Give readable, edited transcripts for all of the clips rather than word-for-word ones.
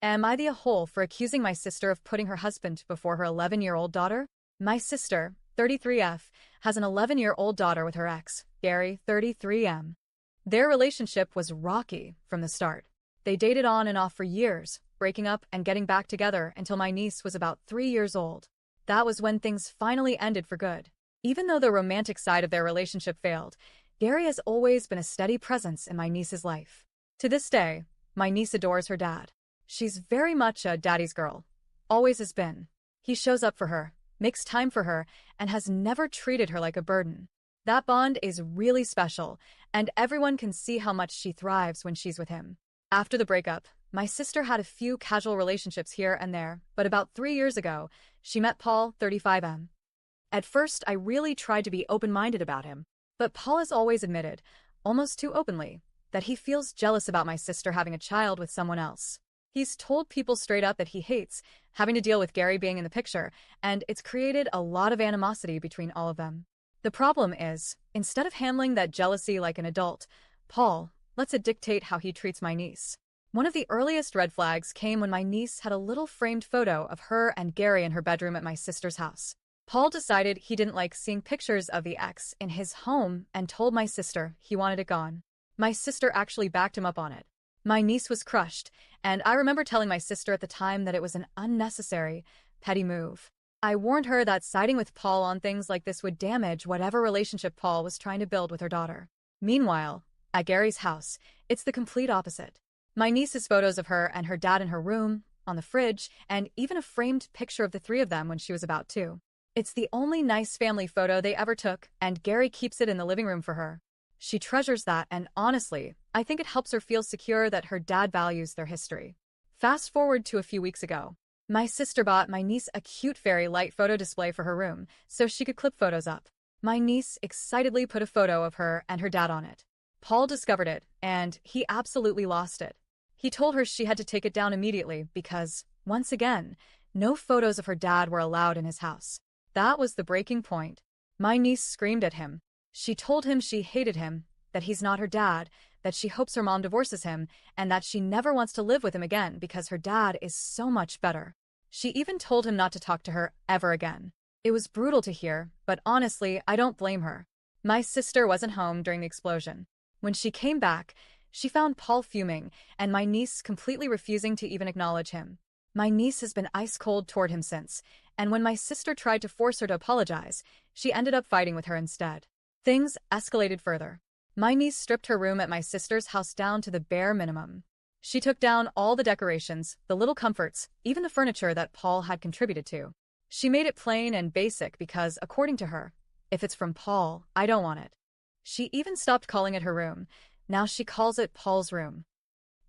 Am I the a-hole for accusing my sister of putting her husband before her 11-year-old daughter? My sister, 33F, has an 11-year-old daughter with her ex, Gary, 33M. Their relationship was rocky from the start. They dated on and off for years, breaking up and getting back together until my niece was about 3 years old. That was when things finally ended for good. Even though the romantic side of their relationship failed, Gary has always been a steady presence in my niece's life. To this day, my niece adores her dad. She's very much a daddy's girl. Always has been. He shows up for her, makes time for her, and has never treated her like a burden. That bond is really special, and everyone can see how much she thrives when she's with him. After the breakup, my sister had a few casual relationships here and there, but about 3 years ago, she met Paul, 35M. At first, I really tried to be open-minded about him, but Paul has always admitted, almost too openly, that he feels jealous about my sister having a child with someone else. He's told people straight up that he hates having to deal with Gary being in the picture, and it's created a lot of animosity between all of them. The problem is, instead of handling that jealousy like an adult, Paul lets it dictate how he treats my niece. One of the earliest red flags came when my niece had a little framed photo of her and Gary in her bedroom at my sister's house. Paul decided he didn't like seeing pictures of the ex in his home and told my sister he wanted it gone. My sister actually backed him up on it. My niece was crushed, and I remember telling my sister at the time that it was an unnecessary, petty move. I warned her that siding with Paul on things like this would damage whatever relationship Paul was trying to build with her daughter. Meanwhile, at Gary's house, it's the complete opposite. My niece has photos of her and her dad in her room, on the fridge, and even a framed picture of the three of them when she was about 2. It's the only nice family photo they ever took, and Gary keeps it in the living room for her. She treasures that, and honestly, I think it helps her feel secure that her dad values their history. Fast forward to a few weeks ago. My sister bought my niece a cute fairy light photo display for her room, so she could clip photos up. My niece excitedly put a photo of her and her dad on it. Paul discovered it, and he absolutely lost it. He told her she had to take it down immediately because, once again, no photos of her dad were allowed in his house. That was the breaking point. My niece screamed at him. She told him she hated him, that he's not her dad, that she hopes her mom divorces him, and that she never wants to live with him again because her dad is so much better. She even told him not to talk to her ever again. It was brutal to hear, but honestly, I don't blame her. My sister wasn't home during the explosion. When she came back, she found Paul fuming, and my niece completely refusing to even acknowledge him. My niece has been ice-cold toward him since, and when my sister tried to force her to apologize, she ended up fighting with her instead. Things escalated further. My niece stripped her room at my sister's house down to the bare minimum. She took down all the decorations, the little comforts, even the furniture that Paul had contributed to. She made it plain and basic because, according to her, if it's from Paul, I don't want it. She even stopped calling it her room. Now she calls it Paul's room.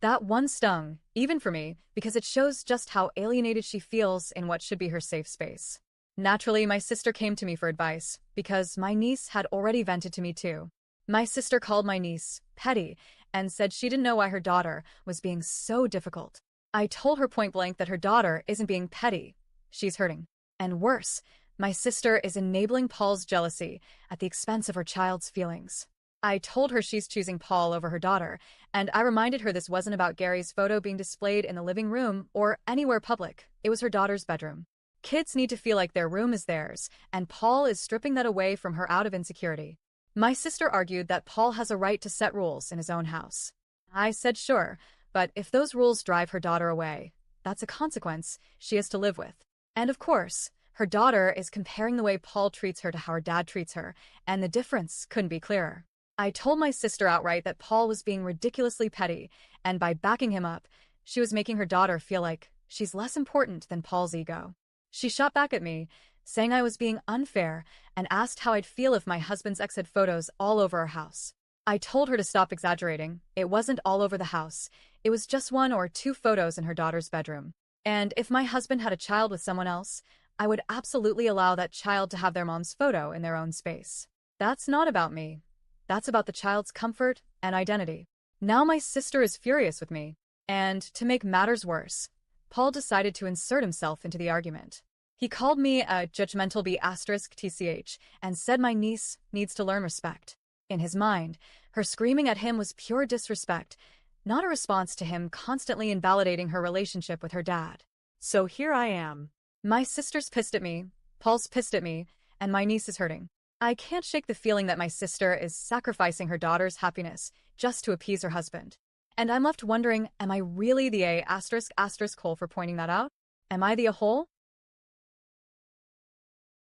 That one stung, even for me, because it shows just how alienated she feels in what should be her safe space. Naturally, my sister came to me for advice, because my niece had already vented to me too. My sister called my niece petty and said she didn't know why her daughter was being so difficult. I told her point blank that her daughter isn't being petty. She's hurting. And worse, my sister is enabling Paul's jealousy at the expense of her child's feelings. I told her she's choosing Paul over her daughter, and I reminded her this wasn't about Gary's photo being displayed in the living room or anywhere public. It was her daughter's bedroom. Kids need to feel like their room is theirs, and Paul is stripping that away from her out of insecurity. My sister argued that Paul has a right to set rules in his own house. I said sure, but if those rules drive her daughter away, that's a consequence she has to live with. And of course, her daughter is comparing the way Paul treats her to how her dad treats her, and the difference couldn't be clearer. I told my sister outright that Paul was being ridiculously petty, and by backing him up, she was making her daughter feel like she's less important than Paul's ego. She shot back at me, saying I was being unfair, and asked how I'd feel if my husband's ex had photos all over our house. I told her to stop exaggerating. It wasn't all over the house. It was just 1 or 2 photos in her daughter's bedroom. And if my husband had a child with someone else, I would absolutely allow that child to have their mom's photo in their own space. That's not about me. That's about the child's comfort and identity. Now my sister is furious with me. And to make matters worse, Paul decided to insert himself into the argument. He called me a judgmental B***TCH and said my niece needs to learn respect. In his mind, her screaming at him was pure disrespect, not a response to him constantly invalidating her relationship with her dad. So here I am. My sister's pissed at me, Paul's pissed at me, and my niece is hurting. I can't shake the feeling that my sister is sacrificing her daughter's happiness just to appease her husband. And I'm left wondering, am I really the A**hole for pointing that out? Am I the a-hole?